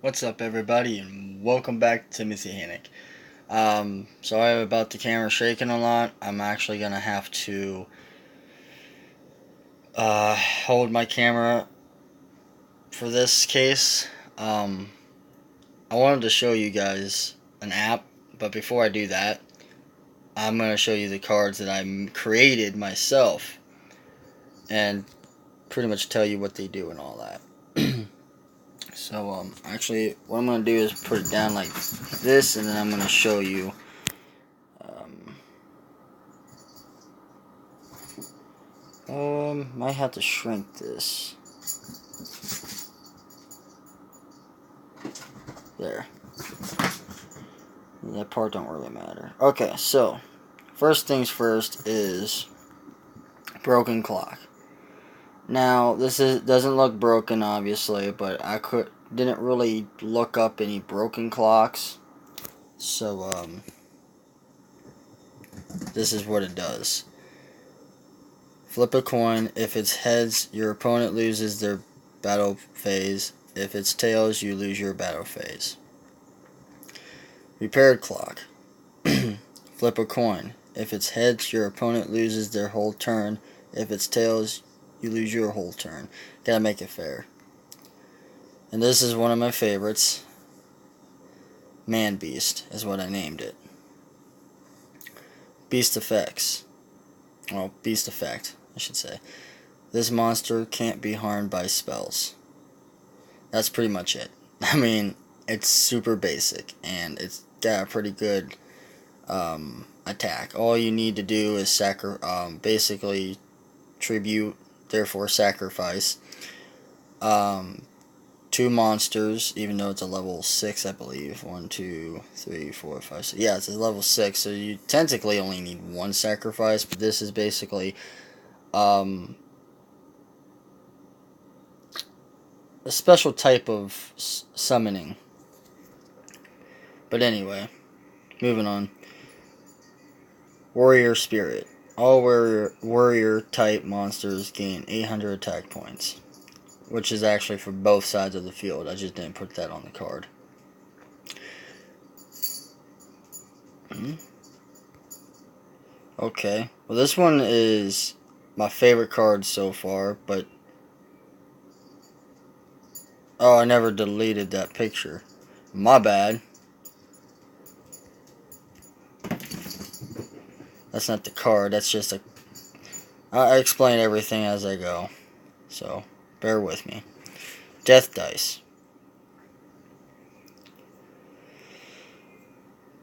What's up, everybody, and welcome back to Missy Hannick. Sorry about the camera shaking a lot. I'm actually gonna have to hold my camera for this case. I wanted to show you guys an app, but before I do that, I'm gonna show you the cards that I created myself, and pretty much tell you what they do and all that. Actually, what I'm gonna do is put it down like this, and then I'm gonna show you. Might have to shrink this. There. That part don't really matter. Okay, so first things first is broken clock. Now doesn't look broken obviously, but I didn't really look up any broken clocks. So this is what it does. Flip a coin. If it's heads, your opponent loses their battle phase. If it's tails, you lose your battle phase. Repaired clock. Flip a coin. If it's heads, your opponent loses their whole turn. If it's tails, you lose your whole turn. Gotta make it fair. And this is one of my favorites. Man Beast is what I named it. Beast effects. Well, Beast effect, I should say. This monster can't be harmed by spells. That's pretty much it. I mean, it's super basic, and it's got a pretty good attack. All you need to do is basically tribute, therefore sacrifice, two monsters, even though it's a level 6, I believe. 1, 2, 3, 4, 5, 6. Yeah, it's a level 6, so you technically only need one sacrifice, but this is basically a special type of summoning. But anyway, moving on. Warrior Spirit. All warrior type monsters gain 800 attack points, which is actually for both sides of the field. I just didn't put that on the card. Okay, well this one is my favorite card so far, but oh, I never deleted that picture. My bad. That's not the card, that's just I explain everything as I go, so bear with me. Death Dice.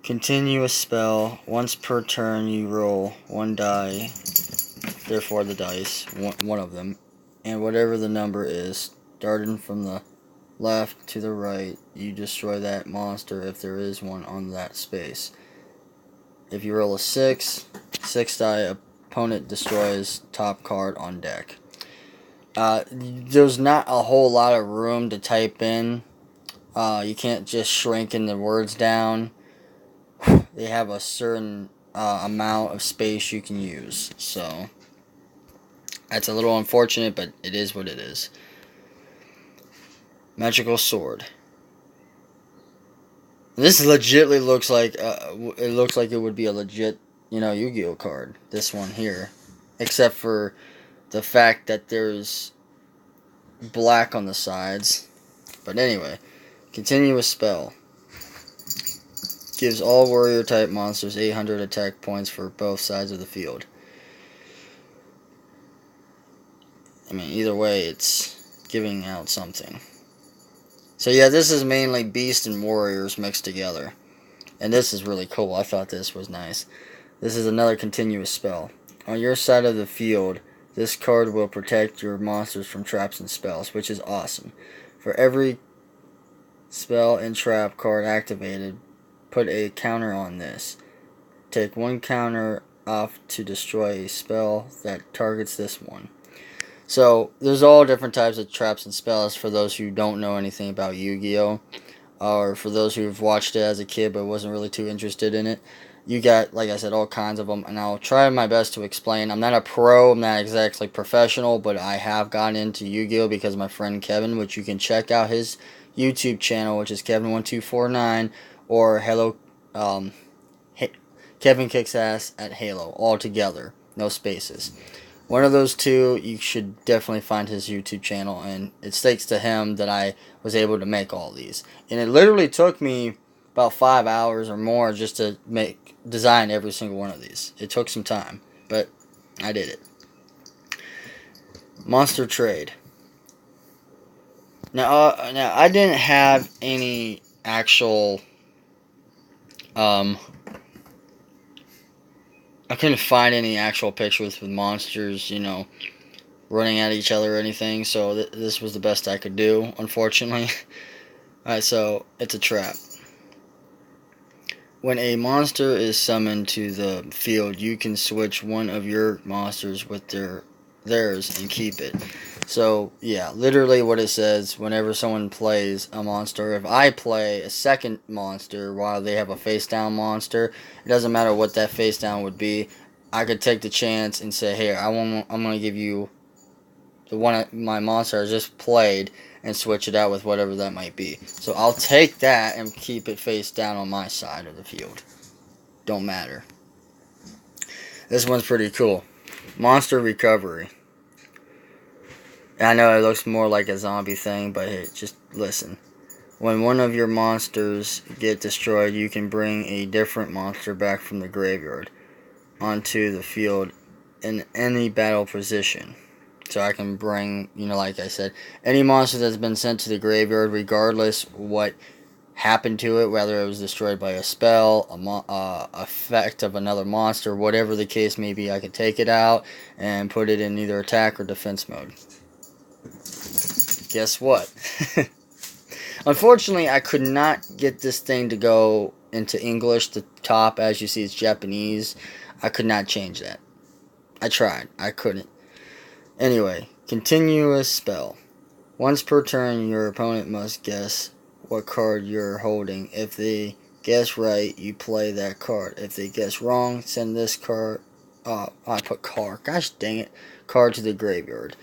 Continue a spell. Once per turn you roll one die, therefore the dice, one of them, and whatever the number is, starting from the left to the right, you destroy that monster if there is one on that space. If you roll a 6 die, opponent destroys top card on deck. There's not a whole lot of room to type in. You can't just shrink in the words down. They have a certain amount of space you can use, so that's a little unfortunate, but it is what it is. Magical Sword. This legitimately looks like it looks like it would be a legit, Yu-Gi-Oh card. This one here, except for the fact that there's black on the sides. But anyway, continuous spell. Gives all warrior type monsters 800 attack points for both sides of the field. I mean, either way, it's giving out something. So yeah, this is mainly beast and warriors mixed together. And this is really cool. I thought this was nice. This is another continuous spell. On your side of the field, this card will protect your monsters from traps and spells, which is awesome. For every spell and trap card activated, put a counter on this. Take one counter off to destroy a spell that targets this one. So, there's all different types of traps and spells for those who don't know anything about Yu-Gi-Oh! Or for those who've watched it as a kid but wasn't really too interested in it. You got, like I said, all kinds of them, and I'll try my best to explain. I'm not a pro, I'm not exactly professional, but I have gotten into Yu-Gi-Oh! Because of my friend Kevin, which you can check out his YouTube channel, which is Kevin1249, or Hello, um, Kevin Kicks Ass at Halo, all together, no spaces. One of those two, you should definitely find his YouTube channel, and it thanks to him that I was able to make all these. And it literally took me about 5 hours or more just to design every single one of these. It took some time, but I did it. Monster Trade. Now I didn't have any actual. I couldn't find any actual pictures with monsters, running at each other or anything. So this was the best I could do, unfortunately. Alright, so it's a trap. When a monster is summoned to the field, you can switch one of your monsters with theirs and keep it. So, yeah, literally what it says, whenever someone plays a monster, if I play a second monster while they have a face-down monster, it doesn't matter what that face-down would be, I could take the chance and say, hey, I'm going to give you the one my monster I just played and switch it out with whatever that might be. So I'll take that and keep it face down on my side of the field. Don't matter. This one's pretty cool. Monster Recovery. I know it looks more like a zombie thing, but hey, just listen. When one of your monsters get destroyed, you can bring a different monster back from the graveyard onto the field in any battle position. So I can bring, like I said, any monster that's been sent to the graveyard, regardless what happened to it, whether it was destroyed by a spell, effect of another monster, whatever the case may be, I can take it out and put it in either attack or defense mode. Guess what? Unfortunately, I could not get this thing to go into English. The top, as you see, is Japanese. I could not change that. I tried. I couldn't. Anyway, continuous spell. Once per turn, your opponent must guess what card you're holding. If they guess right, you play that card. If they guess wrong, send this card. I put card. Gosh dang it. Card to the graveyard.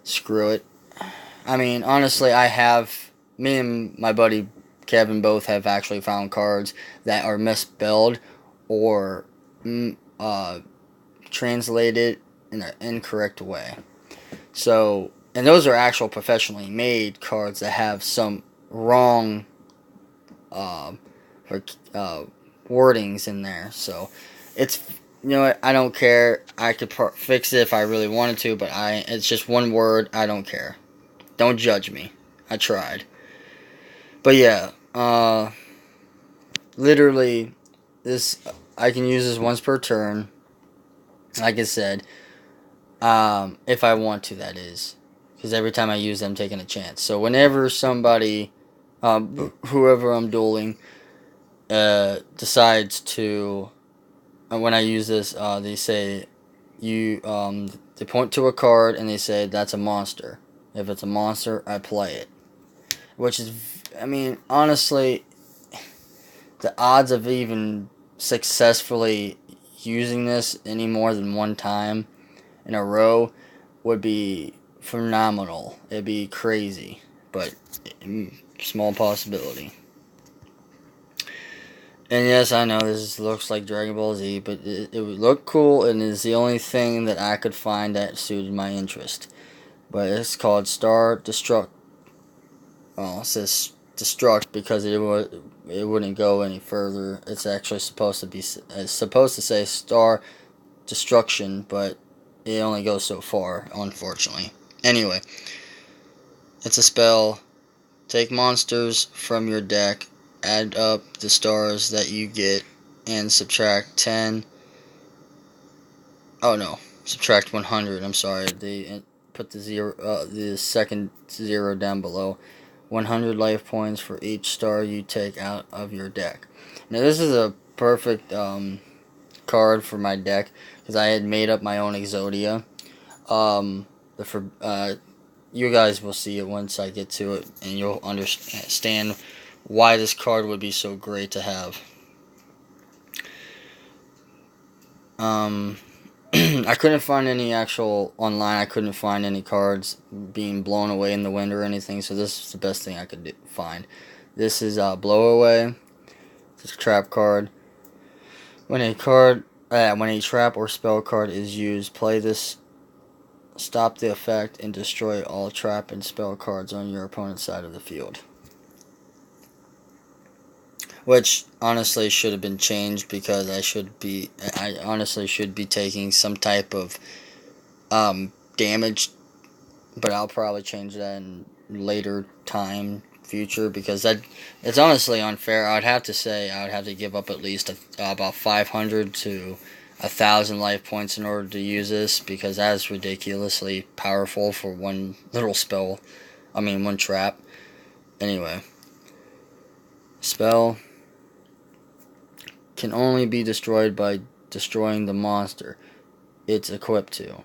Screw it. I mean, honestly, me and my buddy Kevin both have actually found cards that are misspelled or translated in an incorrect way. So, and those are actual professionally made cards that have some wrong wordings in there. So, it's, what, I don't care. I could fix it if I really wanted to, but it's just one word. I don't care. Don't judge me. I tried. But yeah, literally, I can use this once per turn. Like I said, if I want to, that is. Because every time I use them, I'm taking a chance. So whenever somebody, whoever I'm dueling, decides to, when I use this, they say, they point to a card and they say, that's a monster. If it's a monster, I play it. Which is, I mean, honestly, the odds of even successfully using this any more than one time in a row would be phenomenal. It'd be crazy, but small possibility. And yes, I know this looks like Dragon Ball Z, but it would look cool, and is the only thing that I could find that suited my interest. But it's called Star Destruct. Well, it says Destruct because it wouldn't go any further. It's actually supposed to say Star Destruction, but it only goes so far, unfortunately. Anyway, it's a spell. Take monsters from your deck, add up the stars that you get, and subtract 10. Oh no, subtract 100. I'm sorry. They put the second zero down below. 100 life points for each star you take out of your deck. Now this is a perfect card for my deck because I had made up my own Exodia. You guys will see it once I get to it, and you'll understand why this card would be so great to have. I couldn't find any actual online. I couldn't find any cards being blown away in the wind or anything. So this is the best thing I could find. This is blow away. It's a trap card. When a trap or spell card is used, play this. Stop the effect and destroy all trap and spell cards on your opponent's side of the field. Which honestly should have been changed because I honestly should be taking some type of damage, but I'll probably change that in later future, because it's honestly unfair. I'd have to say I would have to give up at least about 500 to 1,000 life points in order to use this, because that is ridiculously powerful for one little spell. One trap. Anyway, spell can only be destroyed by destroying the monster it's equipped to.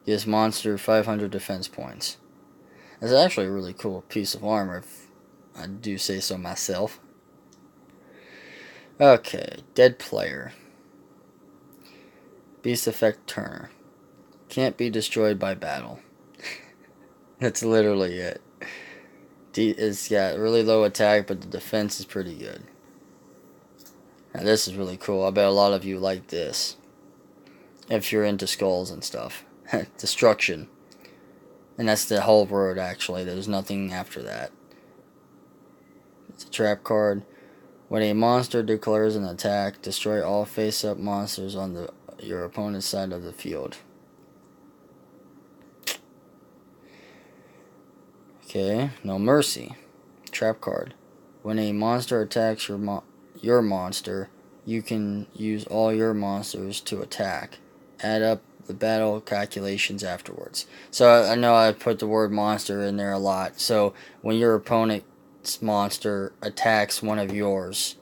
Gives monster 500 defense points. That's actually a really cool piece of armor, if I do say so myself. Okay, dead player. Beast Effect Turner. Can't be destroyed by battle. That's literally it. It's got really low attack, but the defense is pretty good. Now this is really cool. I bet a lot of you like this, if you're into skulls and stuff. Destruction. And that's the whole word, actually. There's nothing after that. It's a trap card. When a monster declares an attack, destroy all face-up monsters on your opponent's side of the field. Okay, No Mercy. Trap card. When a monster attacks your monster, you can use all your monsters to attack. Add up the battle calculations afterwards. So I know I put the word monster in there a lot. So when your opponent's monster attacks one of yours,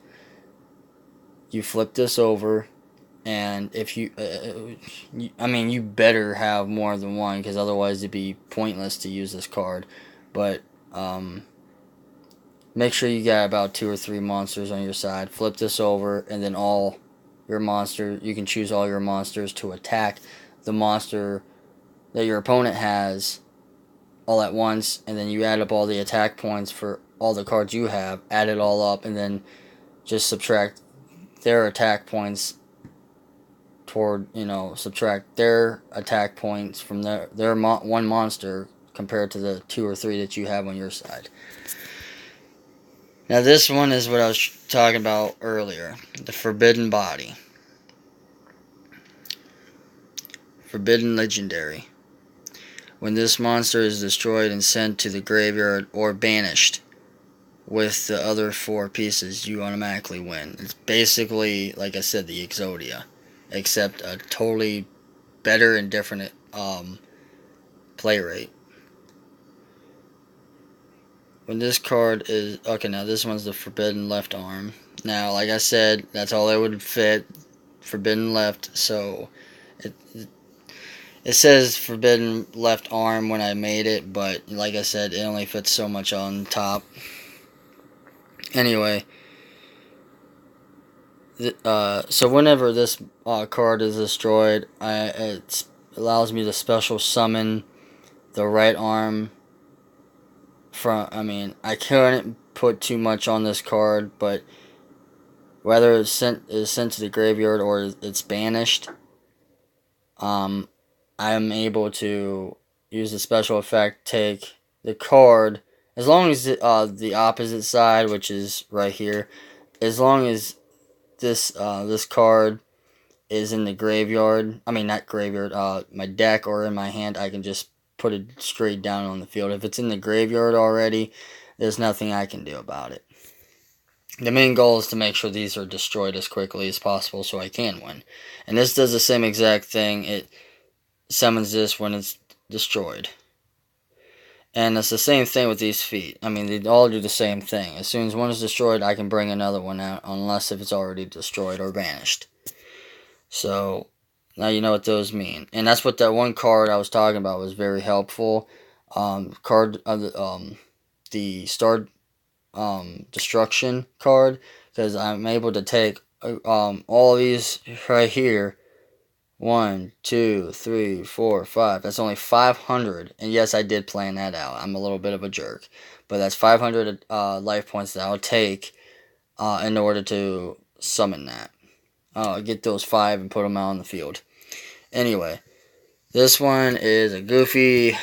you flip this over, and if you better have more than one, because otherwise it'd be pointless to use this card. But make sure you got about 2 or 3 monsters on your side. Flip this over, and then you can choose all your monsters to attack the monster that your opponent has all at once, and then you add up all the attack points for all the cards you have, add it all up, and then just subtract their attack points subtract their attack points from their one monster compared to the 2 or 3 that you have on your side. Now this one is what I was talking about earlier, the Forbidden Body. Forbidden Legendary. When this monster is destroyed and sent to the graveyard or banished with the other 4 pieces, you automatically win. It's basically, like I said, the Exodia, except a totally better and different play rate. When this card is... Okay, now this one's the Forbidden Left Arm. Now, like I said, that's all that would fit. Forbidden Left, so... It says Forbidden Left Arm when I made it, but like I said, it only fits so much on top. Anyway... so whenever this card is destroyed, it allows me to special summon the right arm I couldn't put too much on this card, but whether it's sent to the graveyard or it's banished, I am able to use the special effect, take the card, as long as the opposite side, which is right here, as long as this card is in the graveyard, not graveyard, my deck or in my hand, I can just put it straight down on the field. If it's in the graveyard already, there's nothing I can do about it. The main goal is to make sure these are destroyed as quickly as possible so I can win. And this does the same exact thing. It summons this when it's destroyed. And it's the same thing with these feet. They all do the same thing. As soon as one is destroyed, I can bring another one out, unless if it's already destroyed or banished. So now you know what those mean. And that's what that one card I was talking about was very helpful. The Star Destruction card, because I'm able to take all of these right here 1, 2, 3, 4, 5. That's only 500. And yes, I did plan that out. I'm a little bit of a jerk. But that's 500 life points that I'll take in order to summon that. Get those 5 and put them out on the field. Anyway, this one is a goofy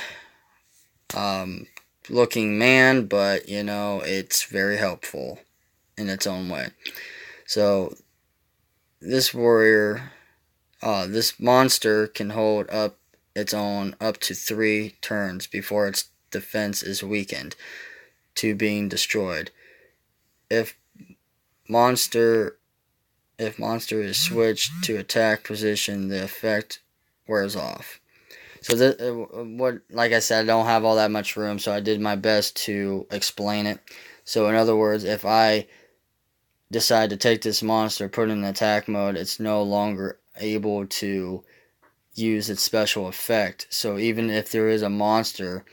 looking man, but you know, it's very helpful in its own way. So, this warrior, this monster can hold up its own up to 3 turns before its defense is weakened to being destroyed. If monster is switched to attack position, the effect wears off. So like I said, I don't have all that much room, so I did my best to explain it. So in other words, if I decide to take this monster, put it in attack mode, it's no longer able to use its special effect. So even if there is a monster,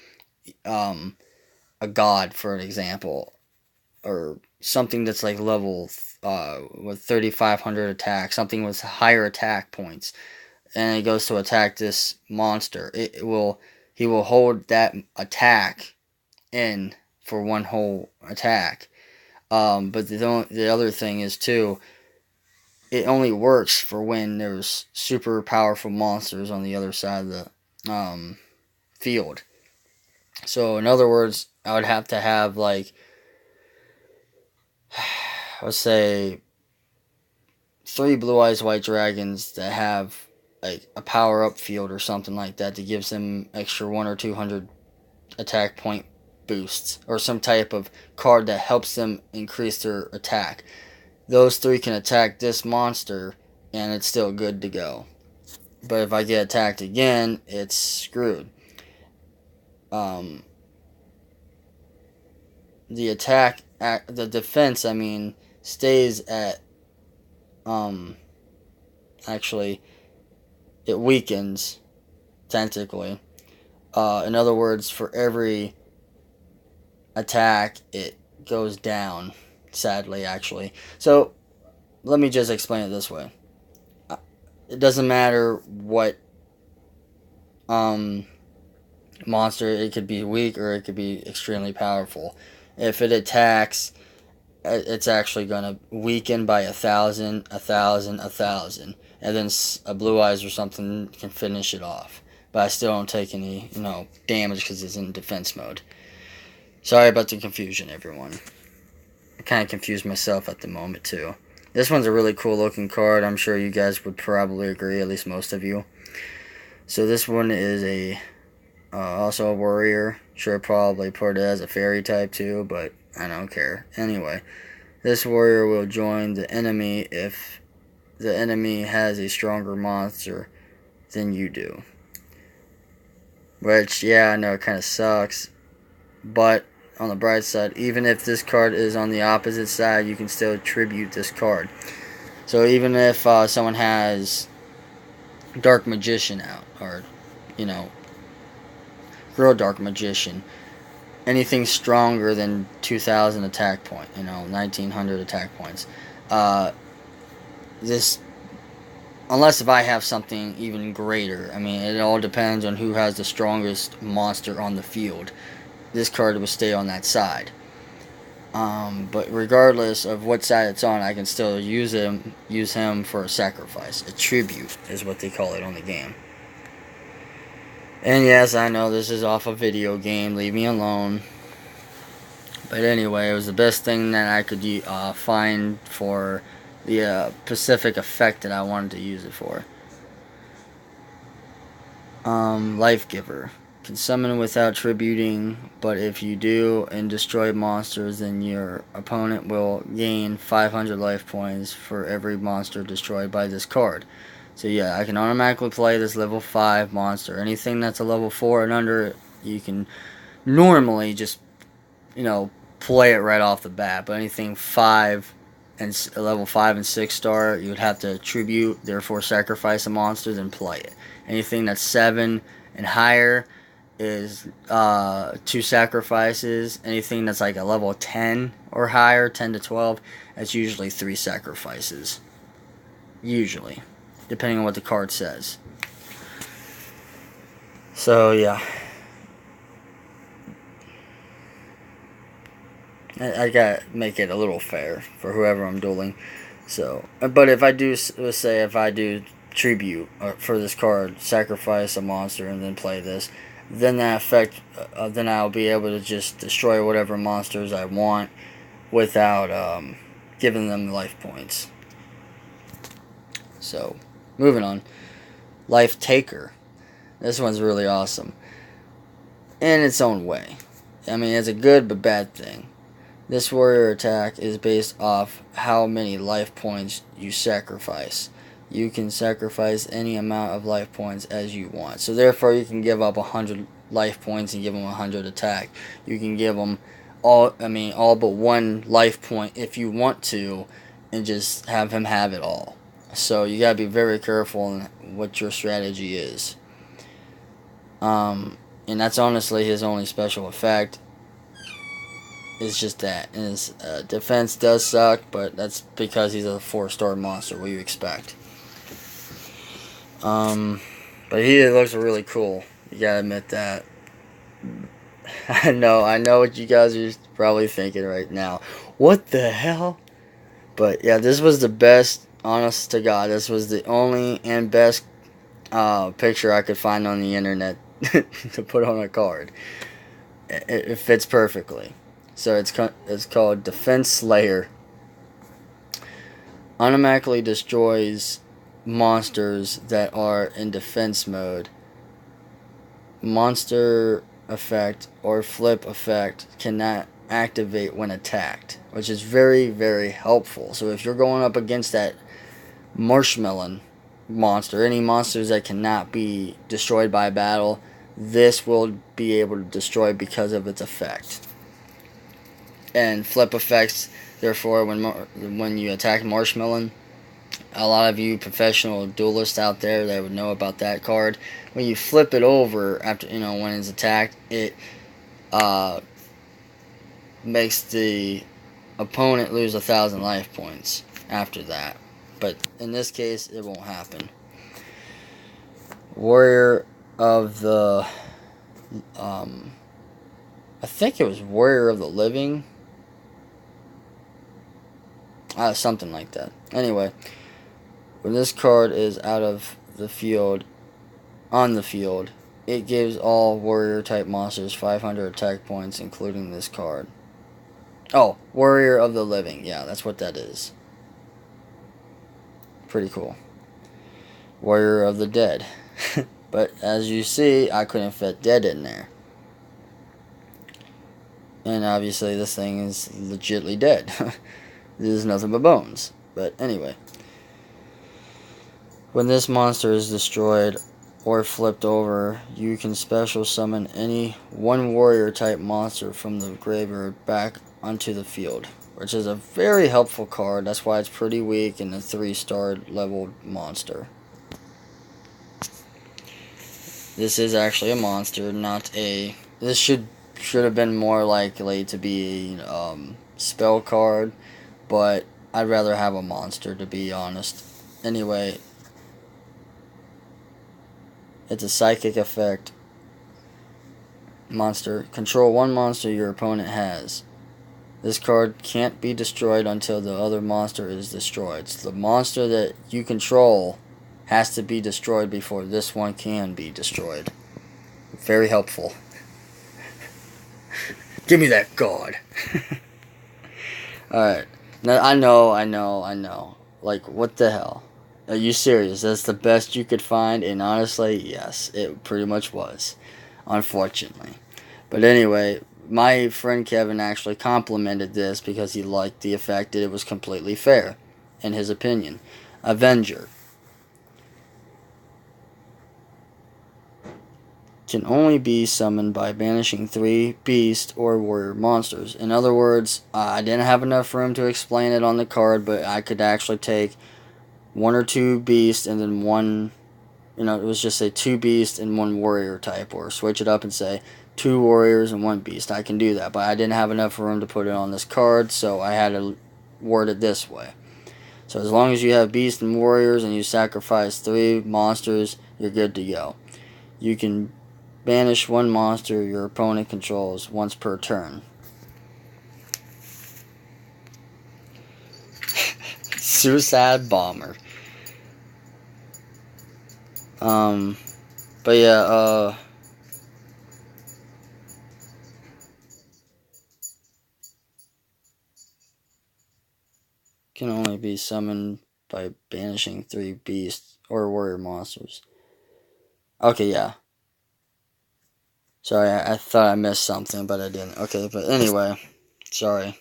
a god for an example, or something that's like level with 3,500 attack, something with higher attack points, and it goes to attack this monster, he will hold that attack in for one whole attack. But the other thing is too, it only works for when there's super powerful monsters on the other side of the field. So in other words, I would have to have like, let's say, 3 blue eyes white dragons that have like a power up field or something like that that gives them extra 1 or 200 attack point boosts, or some type of card that helps them increase their attack. Those 3 can attack this monster and it's still good to go. But if I get attacked again, it's screwed. The defense, stays at, actually, it weakens, technically. In other words, for every attack, it goes down, sadly, actually. So, let me just explain it this way. It doesn't matter what monster, it could be weak or it could be extremely powerful. If it attacks, it's actually going to weaken by 1,000, 1,000, 1,000. And then a blue eyes or something can finish it off. But I still don't take any, damage because it's in defense mode. Sorry about the confusion, everyone. I kind of confused myself at the moment, too. This one's a really cool looking card. I'm sure you guys would probably agree, at least most of you. So this one is also a warrior. Sure, probably put it as a fairy type too, but I don't care. Anyway, this warrior will join the enemy if the enemy has a stronger monster than you do. Which, yeah, I know it kind of sucks. But on the bright side, even if this card is on the opposite side, you can still tribute this card. So even if someone has Dark Magician out, or, Real Dark Magician, anything stronger than 2,000 attack point, 1,900 attack points, this, unless if I have something even greater, it all depends on who has the strongest monster on the field. This card will stay on that side. But regardless of what side it's on, I can still use him for a sacrifice. A tribute is what they call it on the game. And yes, I know this is off a video game. Leave me alone. But anyway, it was the best thing that I could find for the specific effect that I wanted to use it for. Life Giver. Can summon without tributing, but if you do and destroy monsters, then your opponent will gain 500 life points for every monster destroyed by this card. So yeah, I can automatically play this level 5 monster. Anything that's a level 4 and under, you can normally just, play it right off the bat. But anything 5 and level 5 and 6 star, you would have to tribute, therefore sacrifice a monster, then play it. Anything that's 7 and higher is 2 sacrifices. Anything that's like a level 10 or higher, 10 to 12, that's usually 3 sacrifices. Usually. depending on what the card says. So yeah, I gotta make it a little fair for whoever I'm dueling. So, but if I do, let's say if I do tribute for this card, sacrifice a monster and then play this, then that effect, then I'll be able to just destroy whatever monsters I want without giving them life points. So, moving on. Life Taker. This one's really awesome in its own way. I mean, it's a good but bad thing. This warrior attack is based off how many life points you sacrifice. You can sacrifice any amount of life points as you want. So therefore you can give up 100 life points and give them 100 attack. You can give them all but one life point if you want to, and just have him have it all. So you gotta be very careful in what your strategy is. And that's honestly his only special effect. It's just that. And his defense does suck, but that's because he's a 4-star monster. What do you expect? But he looks really cool. You gotta admit that. I know what you guys are probably thinking right now. What the hell? But yeah, this was the best, honest to God, this was the only and best picture I could find on the internet to put on a card. It fits perfectly. So it's called Defense Slayer. Automatically destroys monsters that are in defense mode. Monster effect or flip effect cannot activate when attacked, which is very, very helpful. So if you're going up against that marshmallow monster, any monsters that cannot be destroyed by battle, this will be able to destroy because of its effect. And flip effects, therefore, when you attack Marshmallow, a lot of you professional duelists out there that would know about that card. When you flip it over after when it's attacked, it makes the opponent lose 1,000 life points after that. But in this case, it won't happen. Warrior of the I think it was Warrior of the Living. Something like that. Anyway, when this card is out of the field, on the field, it gives all warrior type monsters 500 attack points, including this card. Oh, Warrior of the Living. Yeah, that's what that is. Pretty cool. Warrior of the Dead. But as you see, I couldn't fit dead in there. And obviously this thing is legitly dead. There's nothing but bones. But anyway. When this monster is destroyed or flipped over, you can special summon any one warrior type monster from the graveyard back onto the field, which is a very helpful card. That's why it's pretty weak and a 3-star level monster. This is actually a monster, not a... This should have been more likely to be a spell card, but I'd rather have a monster, to be honest. Anyway, it's a psychic effect. Monster. Control one monster your opponent has. This card can't be destroyed until the other monster is destroyed. So the monster that you control has to be destroyed before this one can be destroyed. Very helpful. Give me that god. Alright. Now, I know. Like, what the hell? Are you serious? That's the best you could find? And honestly, yes, it pretty much was. Unfortunately. But anyway, my friend Kevin actually complimented this because he liked the effect that it was completely fair, in his opinion. Avenger. Can only be summoned by banishing 3 beast or warrior monsters. In other words, I didn't have enough room to explain it on the card, but I could actually take 1 or 2 beasts and then one, it was just say 2 beasts and 1 warrior type, or switch it up and say 2 warriors and 1 beast. I can do that, but I didn't have enough room to put it on this card, so I had to word it this way. So as long as you have beasts and warriors and you sacrifice 3 monsters, you're good to go. You can banish 1 monster your opponent controls once per turn. Suicide Bomber. But yeah, can only be summoned by banishing 3 beasts or warrior monsters. Okay, yeah. Sorry, I thought I missed something, but I didn't. Okay, but anyway, sorry.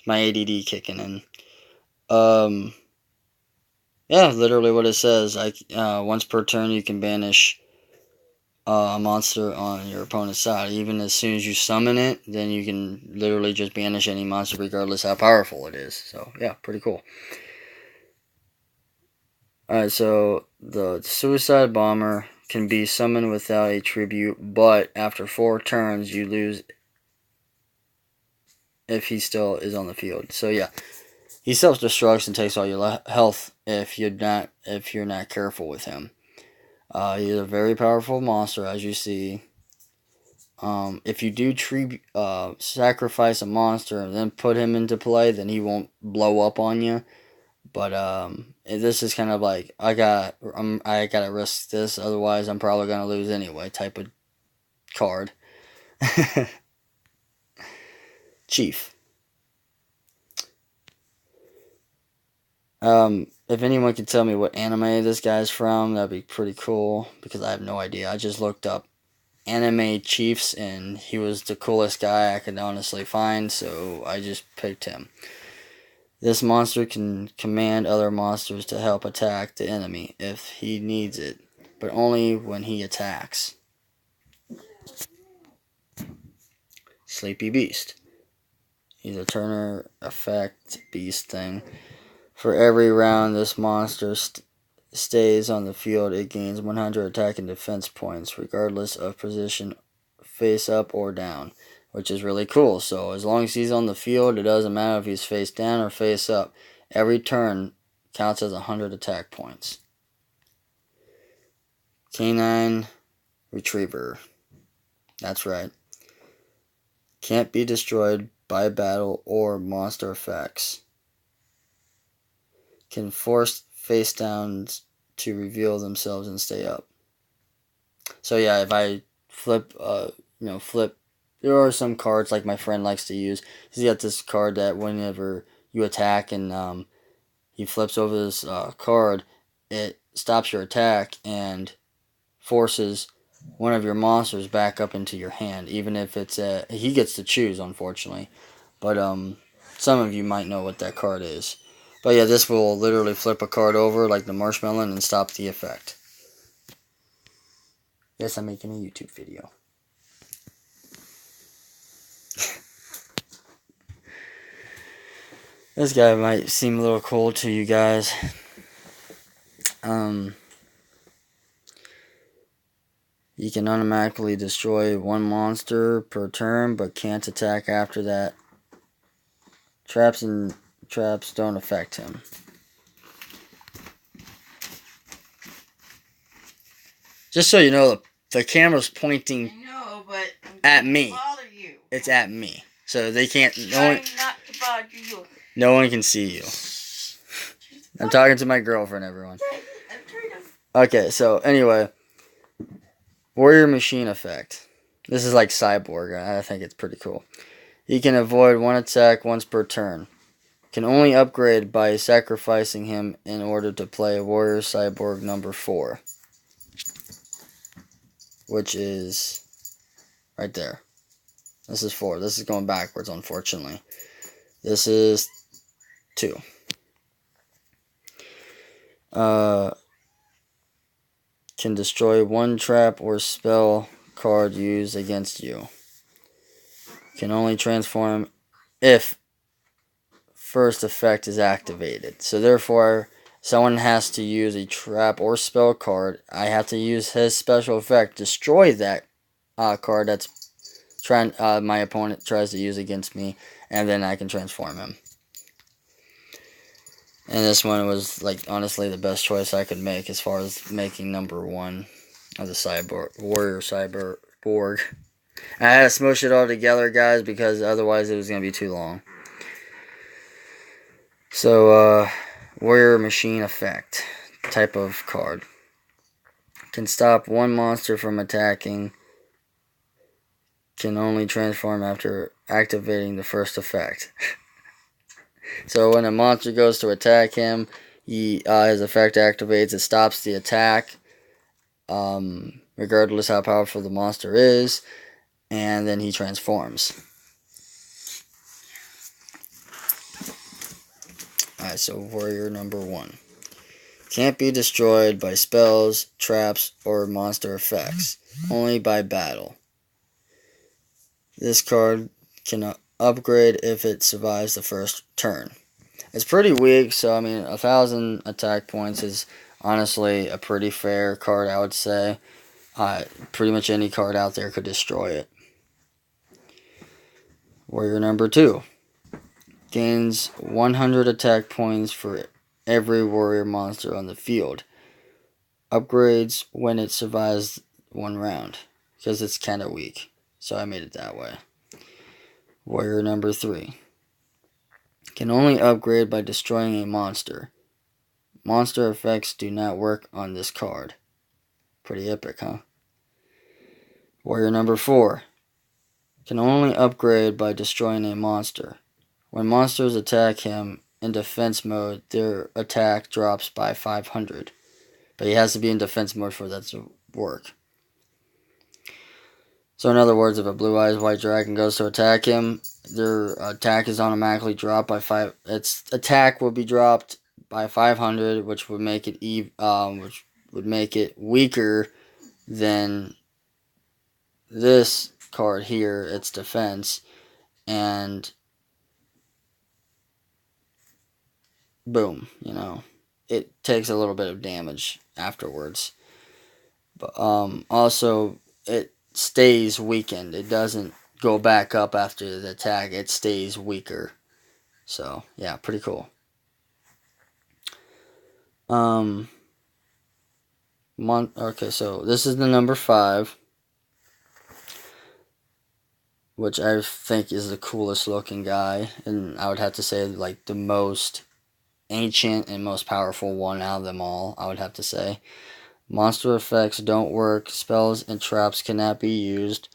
My ADD kicking in. Yeah, literally what it says. Once per turn, you can banish a monster on your opponent's side. Even as soon as you summon it, then you can literally just banish any monster regardless how powerful it is. So, yeah, pretty cool. Alright, so the Suicide Bomber can be summoned without a tribute, but after 4 turns, you lose if he still is on the field. So, yeah. He self-destructs and takes all your health if you're not careful with him. He's a very powerful monster, as you see. If you do sacrifice a monster and then put him into play, then he won't blow up on you. But this is kind of like I gotta risk this, otherwise I'm probably gonna lose anyway. Type of card. Chief. If anyone could tell me what anime this guy's from, that'd be pretty cool, because I have no idea. I just looked up anime chiefs, and he was the coolest guy I could honestly find, so I just picked him. This monster can command other monsters to help attack the enemy if he needs it, but only when he attacks. Sleepy Beast. He's a Turner effect beast thing. For every round this monster stays on the field, it gains 100 attack and defense points, regardless of position, face up or down, which is really cool. So as long as he's on the field, it doesn't matter if he's face down or face up. Every turn counts as 100 attack points. Canine Retriever. That's right. Can't be destroyed by battle or monster effects. Can force face downs to reveal themselves and stay up. So yeah, if I flip, there are some cards like my friend likes to use. He's got this card that whenever you attack and he flips over this card, it stops your attack and forces one of your monsters back up into your hand, even if he gets to choose, unfortunately. But some of you might know what that card is. But yeah, this will literally flip a card over like the marshmallow and stop the effect. Yes, I'm making a YouTube video. This guy might seem a little cool to you guys. You can automatically destroy 1 monster per turn, but can't attack after that. Traps don't affect him. Just so you know, the camera's pointing at me. It's at me. So they can't... No one can see you. I'm talking to my girlfriend, everyone. Okay, so anyway. Warrior Machine effect. This is like Cyborg. I think it's pretty cool. He can avoid 1 attack once per turn. Can only upgrade by sacrificing him in order to play Warrior Cyborg number 4. Which is right there. This is 4. This is going backwards, unfortunately. This is 2. Can destroy 1 trap or spell card used against you. Can only transform if first effect is activated. So therefore, someone has to use a trap or spell card. I have to use his special effect, destroy that card that's my opponent tries to use against me, and then I can transform him. And this one was, like, honestly the best choice I could make as far as making number 1 of the cyborg warrior cyborg. I had to smush it all together, guys, because otherwise it was gonna be too long. So, warrior machine effect type of card can stop one monster from attacking. Can only transform after activating the first effect. So when a monster goes to attack him, his effect activates. It stops the attack, regardless how powerful the monster is, and then he transforms. Alright, so warrior number 1. Can't be destroyed by spells, traps, or monster effects. Only by battle. This card can upgrade if it survives the first turn. It's pretty weak, so I mean, 1,000 attack points is honestly a pretty fair card, I would say. Pretty much any card out there could destroy it. Warrior number 2. Gains 100 attack points for every warrior monster on the field. Upgrades when it survives one round, because it's kind of weak. So I made it that way. Warrior number 3. Can only upgrade by destroying a monster. Monster effects do not work on this card. Pretty epic, huh? Warrior number 4. Can only upgrade by destroying a monster. When monsters attack him in defense mode, their attack drops by 500. But he has to be in defense mode for that to work. So in other words, if a Blue Eyes White Dragon goes to attack him, their attack is automatically dropped by 5. Its attack will be dropped by 500, which would make it weaker than this card here, its defense, and boom, it takes a little bit of damage afterwards. But also it stays weakened. It doesn't go back up after the attack. It stays weaker. So yeah, pretty cool. Okay, so this is the number 5, which I think is the coolest looking guy, and I would have to say like the most ancient and most powerful one out of them all, I would have to say. Monster effects don't work. Spells and traps cannot be used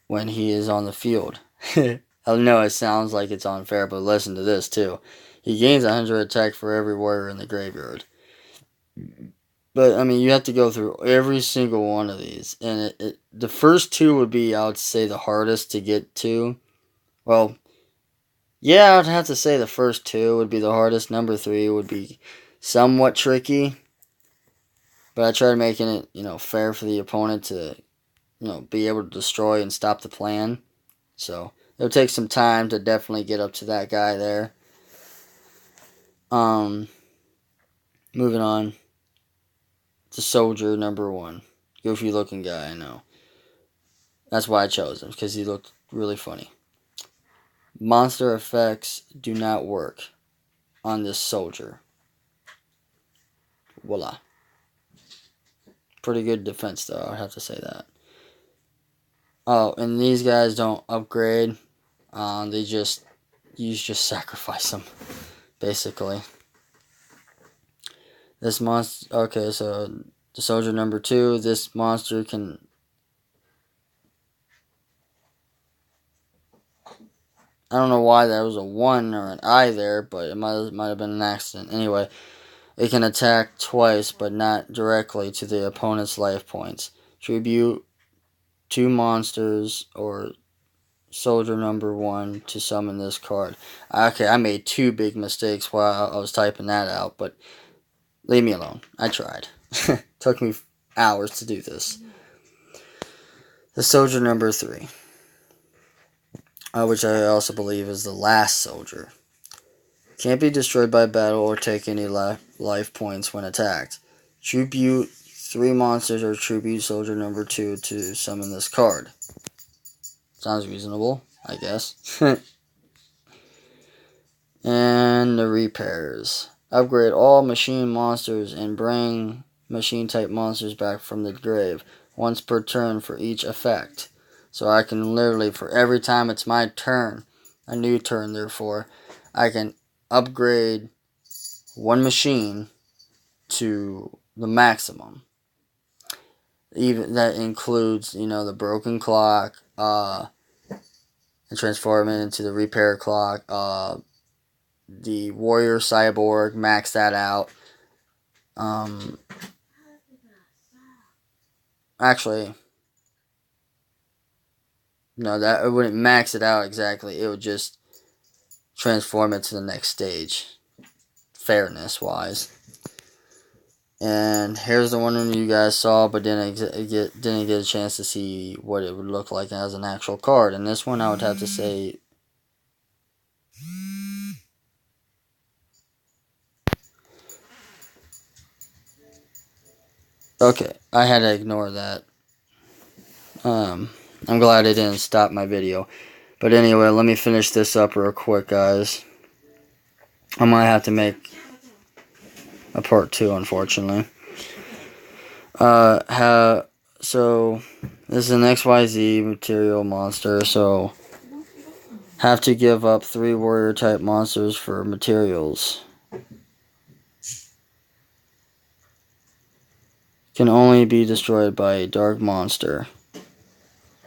when he is on the field. I know it sounds like it's unfair, but listen to this too. He gains 100 attack for every warrior in the graveyard. But, I mean, you have to go through every single one of these. And the first 2 would be, I would say, the hardest to get to. Well, yeah, I would have to say the first 2 would be the hardest. Number 3 would be somewhat tricky. But I tried making it, fair for the opponent to, be able to destroy and stop the plan. So, it'll take some time to definitely get up to that guy there. Moving on. The soldier number 1. Goofy looking guy, I know. That's why I chose him, because he looked really funny. Monster effects do not work on this soldier. Voila. Pretty good defense, though, I have to say that. Oh, and these guys don't upgrade. You just sacrifice them, basically. This monster, okay, so the soldier number 2, this monster can, I don't know why there was a 1 or an I there, but it might have been an accident. Anyway, it can attack twice, but not directly to the opponent's life points. Tribute 2 monsters or soldier number 1 to summon this card. Okay, I made 2 big mistakes while I was typing that out, but leave me alone. I tried. Took me hours to do this. The soldier number 3, which I also believe is the last soldier. Can't be destroyed by battle or take any life points when attacked. Tribute 3 monsters or tribute soldier number 2 to summon this card. Sounds reasonable, I guess. And the repairs. Upgrade all machine monsters and bring machine type monsters back from the grave. Once per turn for each effect. So I can literally, for every time it's my turn, a new turn therefore, I can upgrade one machine to the maximum. Even that includes, the broken clock, and transform it into the repair clock, the warrior cyborg, max that out. Actually, no, that it wouldn't max it out exactly. It would just transform it to the next stage, fairness wise. And here's the one you guys saw, but didn't get a chance to see what it would look like as an actual card. And this one, I would have to say, okay, I had to ignore that. I'm glad it didn't stop my video. But anyway, let me finish this up real quick, guys. I might have to make a part 2, unfortunately. So this is an XYZ material monster, so have to give up 3 warrior type monsters for materials. Can only be destroyed by a dark monster.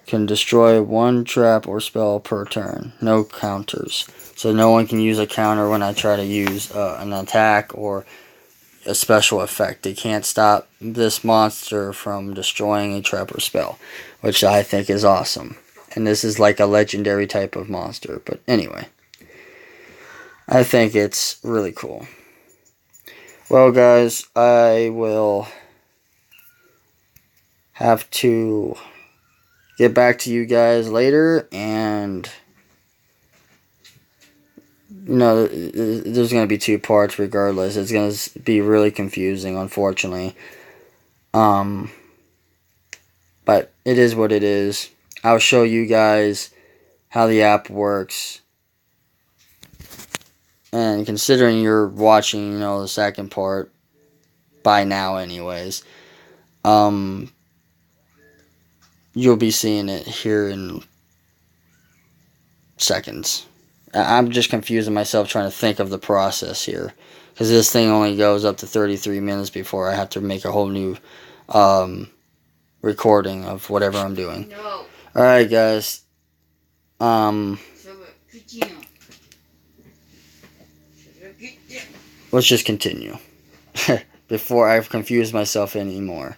Can destroy 1 trap or spell per turn. No counters. So no one can use a counter when I try to use an attack or a special effect. They can't stop this monster from destroying a trap or spell, which I think is awesome. And this is like a legendary type of monster. But anyway, I think it's really cool. Well, guys, I will have to get back to you guys later, and there's going to be 2 parts regardless. It's going to be really confusing, unfortunately. But it is what it is. I'll show you guys how the app works. And considering you're watching, the second part by now anyways, you'll be seeing it here in seconds. I'm just confusing myself trying to think of the process here, because this thing only goes up to 33 minutes before I have to make a whole new recording of whatever I'm doing. No. Alright, guys. Let's just continue before I've confused myself anymore.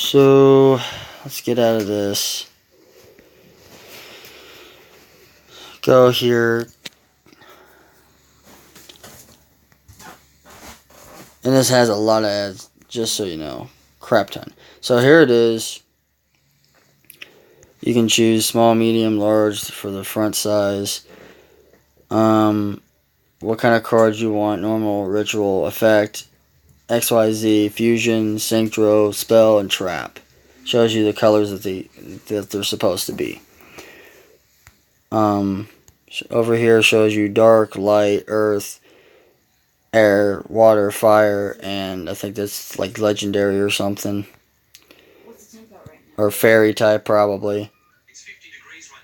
So let's get out of this. Go here. And this has a lot of ads, just so you know. Crap ton. So here it is. You can choose small, medium, large for the front size. What kind of cards you want. Normal, ritual, effect, XYZ, fusion, synchro, spell, and trap. Shows you the colors that they're supposed to be. Over here shows you dark, light, earth, air, water, fire, and I think that's like legendary or something. What's the tempo right now? Or fairy type, probably. It's 50 degrees right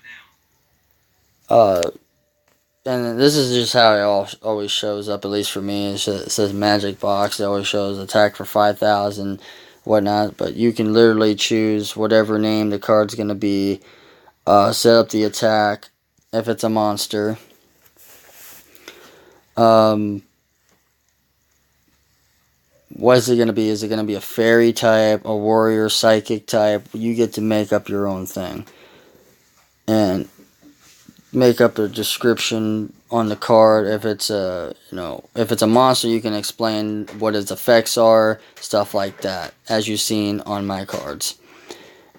now. And this is just how it always shows up, at least for me. It says magic box. It always shows attack for 5,000, whatnot. But you can literally choose whatever name the card's going to be. Set up the attack if it's a monster. What is it going to be? Is it going to be a fairy type, a warrior, psychic type? You get to make up your own thing. And make up a description on the card. If it's a monster, you can explain what its effects are, stuff like that, as you've seen on my cards.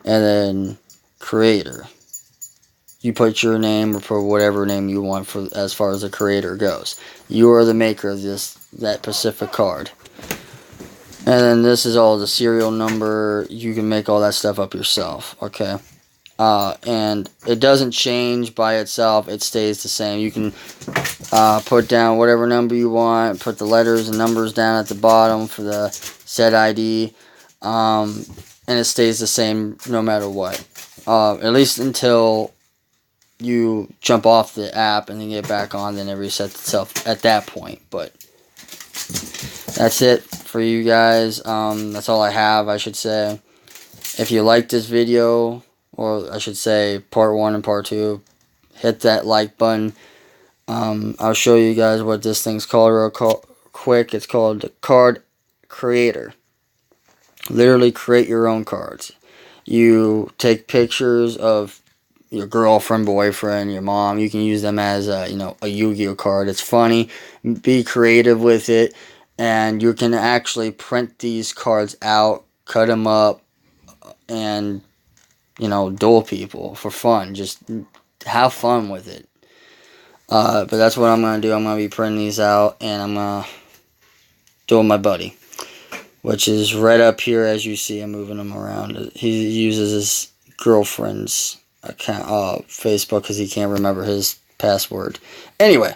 And then creator. You put your name or put whatever name you want for as far as the creator goes. You are the maker of that specific card. And then this is all the serial number. You can make all that stuff up yourself, okay? And it doesn't change by itself. It stays the same. You can put down whatever number you want. Put the letters and numbers down at the bottom for the set ID. And it stays the same no matter what. At least until you jump off the app and then get back on. Then it resets itself at that point. But that's it for you guys. That's all I have, I should say. If you like this video, or I should say part 1 and part 2, hit that like button. I'll show you guys what this thing's called real quick. It's called the Card Creator. Literally create your own cards. You take pictures of your girlfriend, boyfriend, your mom. You can use them as a Yu-Gi-Oh card. It's funny. Be creative with it. And you can actually print these cards out, cut them up, and, duel people for fun. Just have fun with it. But that's what I'm going to do. I'm going to be printing these out, and I'm going to duel my buddy, which is right up here as you see. I'm moving him around. He uses his girlfriend's account, Facebook, because he can't remember his password. Anyway.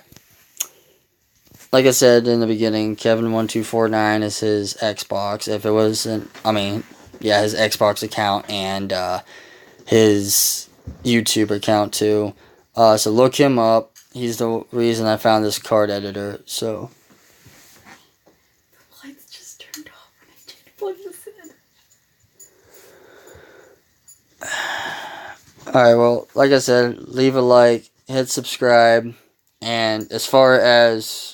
Like I said in the beginning, Kevin1249 is his Xbox. If it wasn't, his Xbox account and his YouTube account too. So look him up. He's the reason I found this card editor. So the lights just turned off when I tried to plug this in. Alright, well, like I said, leave a like, hit subscribe, and as far as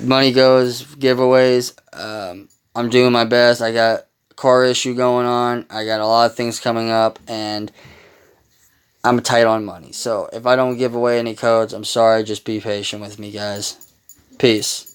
money goes, giveaways, I'm doing my best. I got a car issue going on. I got a lot of things coming up, and I'm tight on money. So if I don't give away any codes, I'm sorry. Just be patient with me, guys. Peace.